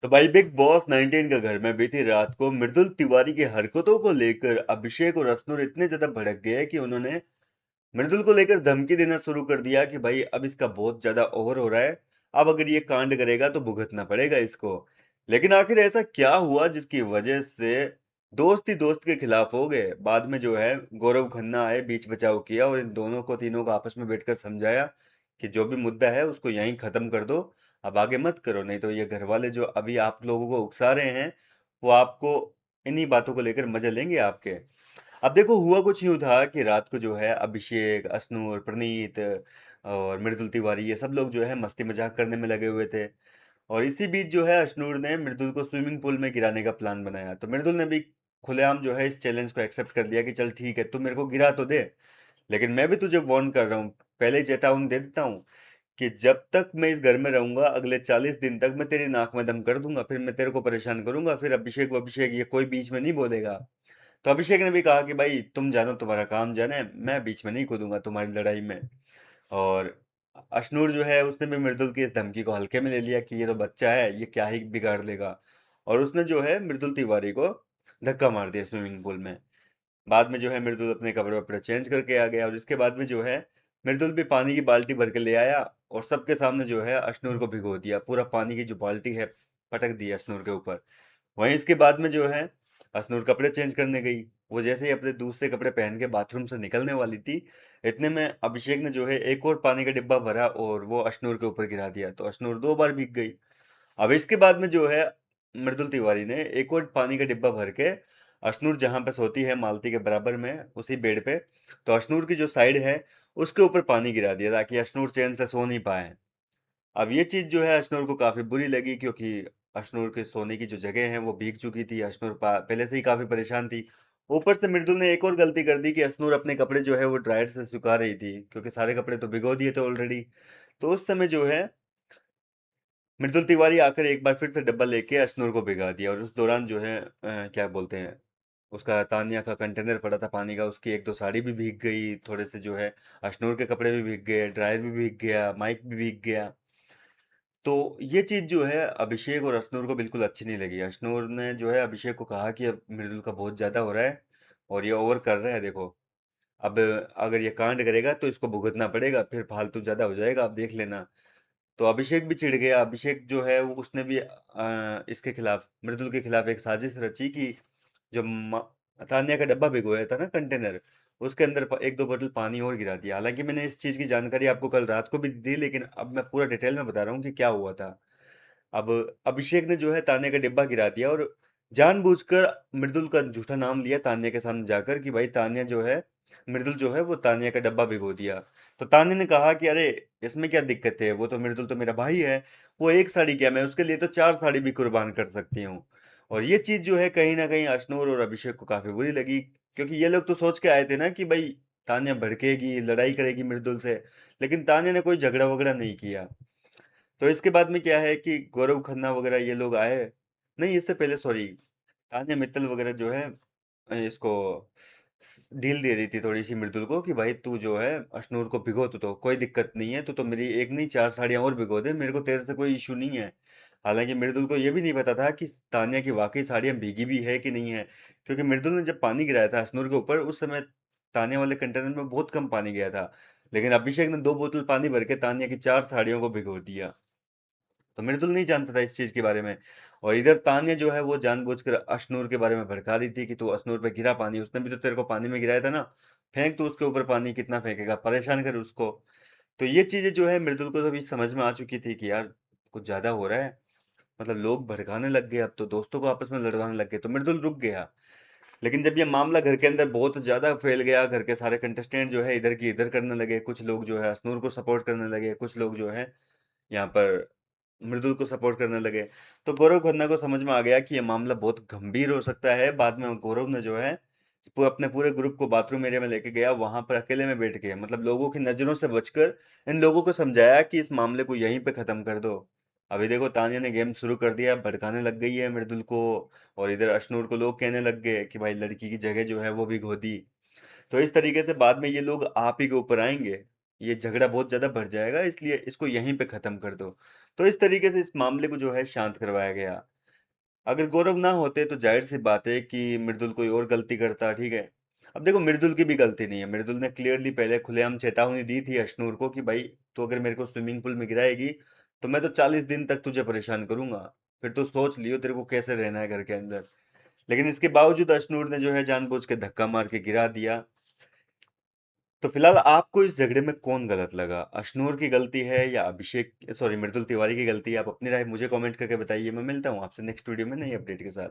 तो भाई big boss 19 का घर में बीती रात को मृदुल तिवारी की हरकतों को लेकर अभिषेक और अश्नुर इतने ज्यादा भड़क गए कि उन्होंने मृदुल को लेकर धमकी देना शुरू कर दिया कि भाई अब इसका बहुत ज्यादा ओवर हो रहा है। अब अगर ये कांड करेगा तो भुगतना पड़ेगा इसको। लेकिन आखिर ऐसा क्या हुआ जिसकी वजह से दोस्त ही दोस्त के खिलाफ हो गए। बाद में जो है गौरव खन्ना आए, बीच बचाव किया और इन दोनों को तीनों को आपस में बैठकर समझाया कि जो भी मुद्दा है उसको यहीं खत्म कर दो। अब आगे मत करो, नहीं तो ये घर वाले जो अभी आप लोगों को उकसा रहे हैं वो आपको इन्हीं बातों को लेकर मजे लेंगे आपके। अब देखो हुआ कुछ यूं था कि रात को जो है अभिषेक, अश्नूर, प्रणीत और मृदुल तिवारी ये सब लोग जो है मस्ती मजाक करने में लगे हुए थे। और इसी बीच जो है अश्नूर ने मृदुल को स्विमिंग पूल में गिराने का प्लान बनाया, तो मृदुल ने भी खुलेआम जो है इस चैलेंज को एक्सेप्ट कर लिया कि चल ठीक है, तू मेरे को गिरा तो दे, लेकिन मैं भी तुझे वार्न कर रहा हूँ, पहले ही चेतावनी दे देता हूँ कि जब तक मैं इस घर में रहूंगा अगले 40 दिन तक मैं तेरी नाक में दम कर दूंगा, फिर मैं तेरे को परेशान करूंगा, फिर अभिषेक अभिषेक ये कोई बीच में नहीं बोलेगा। तो अभिषेक ने भी कहा कि भाई तुम जानो, तुम्हारा काम जाने, मैं बीच में नहीं कूदूंगा तुम्हारी लड़ाई में। और अशनूर जो है उसने भी मृदुल की इस धमकी को हल्के में ले लिया कि ये तो बच्चा है, ये क्या ही बिगाड़ लेगा। और उसने जो है मृदुल तिवारी को धक्का मार दिया स्विमिंग पूल में। बाद में जो है मृदुल अपने कपड़े वपड़े चेंज करके आ गया और इसके बाद में जो है मृदुल भी पानी की बाल्टी भर के ले आया और सबके सामने जो है अशनूर को भिगो दिया, पूरा पानी की जो बाल्टी है पटक दी अशनूर के ऊपर। वहीं इसके बाद में जो है अशनूर कपड़े चेंज करने गई। वो जैसे ही अपने दूसरे कपड़े पहन के बाथरूम से निकलने वाली थी, इतने में अभिषेक ने जो है एक और पानी का डिब्बा भरा और वो अशनूर के ऊपर गिरा दिया, तो अशनूर 2 बार भीग गई। अब इसके बाद में जो है मृदुल तिवारी ने एक और पानी का डिब्बा भर के अशनूर जहां पे सोती है मालती के बराबर में उसी बेड पे, तो अशनूर की जो साइड है उसके ऊपर पानी गिरा दिया ताकि अशनूर चैन से सो नहीं पाए। अब ये चीज जो है अशनूर को काफी बुरी लगी क्योंकि अशनूर के सोने की जो जगह है वो भीग चुकी थी। अशनूर पहले से ही काफी परेशान थी। ऊपर से मृदुल ने एक और गलती कर दी कि अशनूर अपने कपड़े जो है वो ड्रायर से सुखा रही थी क्योंकि सारे कपड़े तो भिगो दिए थे ऑलरेडी। तो उस समय जो है मृदुल तिवारी आकर एक बार फिर से डब्बा लेके अशनूर को भिगा दिया और उस दौरान जो है क्या बोलते हैं, उसका तानिया का कंटेनर पड़ा था पानी का, उसकी एक दो साड़ी भी भीग गई, थोड़े से जो है अशनूर के कपड़े भी भीग गए, ड्रायर भी भीग गया, माइक भी भीग गया। तो ये चीज जो है अभिषेक और अशनूर को बिल्कुल अच्छी नहीं लगी। अशनूर ने जो है अभिषेक को कहा कि अब मृदुल का बहुत ज्यादा हो रहा है और ये ओवर कर रहा है, देखो अब अगर ये कांड करेगा तो इसको भुगतना पड़ेगा, फिर फालतू ज्यादा हो जाएगा, आप देख लेना। तो अभिषेक भी चिढ़ गया। अभिषेक जो है वो उसने भी इसके खिलाफ, मृदुल के खिलाफ एक साजिश रची कि जो तान्या का डब्बा भिगोया था ना, कंटेनर, उसके अंदर एक दो बोतल पानी और गिरा दिया। हालांकि मैंने इस चीज की जानकारी आपको कल रात को भी दी, लेकिन अब मैं पूरा डिटेल में बता रहा हूँ कि क्या हुआ था। अब अभिषेक ने जो है तान्या का डिब्बा गिरा दिया और जानबूझकर मृदुल का झूठा नाम लिया तान्या के सामने जाकर कि भाई तान्या जो है, मृदुल जो है वो तान्या का डब्बा भिगो दिया। तो तान्या ने कहा कि अरे इसमें क्या दिक्कत है, वो तो मृदुल तो मेरा भाई है, वो एक साड़ी क्या, मैं उसके लिए तो 4 साड़ी भी कुर्बान कर सकती हूँ। और ये चीज जो है कहीं ना कहीं अशनूर और अभिषेक को काफी बुरी लगी क्योंकि ये लोग तो सोच के आए थे ना कि भाई तान्या भड़केगी, लड़ाई करेगी मृदुल से, लेकिन तान्या ने कोई झगड़ा वगड़ा नहीं किया। तो इसके बाद में क्या है कि गौरव खन्ना वगैरह ये लोग आए, नहीं इससे पहले सॉरी, तान्या मित्तल वगैरह जो है इसको डील दे रही थी थोड़ी सी मृदुल को कि भाई तू जो है अशनूर को भिगो, तो कोई दिक्कत नहीं है, तो मेरी एक नहीं 4 साड़ियाँ और भिगो दे, मेरे को तेरे से कोई इशू नहीं है। हालांकि मृदुल को ये भी नहीं पता था कि तान्या की वाकई साड़ियाँ भीगी भी है कि नहीं है, क्योंकि मृदुल ने जब पानी गिराया था अशनूर के ऊपर उस समय तान्या वाले कंटेनर में बहुत कम पानी गया था, लेकिन अभिषेक ने 2 बोतल पानी भर के तान्या की 4 साड़ियों को भिगो दिया। तो मृदुल नहीं जानता था इस चीज के बारे में। और इधर तान्या जो है वो जानबूझकर अशनूर के बारे में भड़का रही थी कि तू अशनूर पे गिरा पानी, उसने भी तो तेरे को पानी में गिराया था ना, फेंक तू उसके ऊपर पानी, कितना फेंकेगा, परेशान कर उसको। तो ये चीजें जो है मृदुल को तो अभी समझ में आ चुकी थी कि यार कुछ ज्यादा हो रहा है, मतलब लोग भड़काने लग गए, अब तो दोस्तों को आपस में लड़वाने लग गए, तो मृदुल रुक गया। लेकिन जब ये मामला घर के अंदर बहुत ज्यादा फैल गया, घर के सारे कंटेस्टेंट जो है इधर की इधर करने लगे, कुछ लोग जो है अशनूर को सपोर्ट करने लगे, कुछ लोग जो है यहाँ पर मृदुल को सपोर्ट करने लगे। तो गौरव खन्ना को समझ में आ गया कि ये मामला बहुत गंभीर हो सकता है। बाद में गौरव ने जो है अपने पूरे ग्रुप को बाथरूम एरिया में लेके गया, वहां पर अकेले में बैठ के, मतलब लोगों की नजरों से बचकर इन लोगों को समझाया कि इस मामले को यहीं पे खत्म कर दो। अभी देखो तानिया ने गेम शुरू कर दिया, भड़काने लग गई है मृदुल को, और इधर अशनूर को लोग कहने लग गए कि भाई लड़की की जगह जो है वो भी खो दी। तो इस तरीके से बाद में ये लोग आप ही के ऊपर आएंगे, ये झगड़ा बहुत ज्यादा बढ़ जाएगा, इसलिए इसको यहीं पे खत्म कर दो। तो इस तरीके से इस मामले को जो है शांत करवाया गया। अगर गौरव ना होते तो जाहिर सी बात है कि मृदुल कोई और गलती करता, ठीक है। अब देखो मृदुल की भी गलती नहीं है, मृदुल ने क्लियरली पहले खुलेआम चेतावनी दी थी अशनूर को कि भाई तू अगर मेरे को स्विमिंग पूल में गिराएगी तो मैं तो 40 दिन तक तुझे परेशान करूंगा, फिर तो सोच लियो तेरे को कैसे रहना है घर के अंदर। लेकिन इसके बावजूद अशनूर ने जो है जानबूझ के धक्का मार के गिरा दिया। तो फिलहाल आपको इस झगड़े में कौन गलत लगा, अशनूर की गलती है या अभिषेक, सॉरी, मृदुल तिवारी की गलती है? आप अपनी राय मुझे कमेंट करके बताइए। मैं मिलता हूँ आपसे नेक्स्ट वीडियो में नई अपडेट के साथ।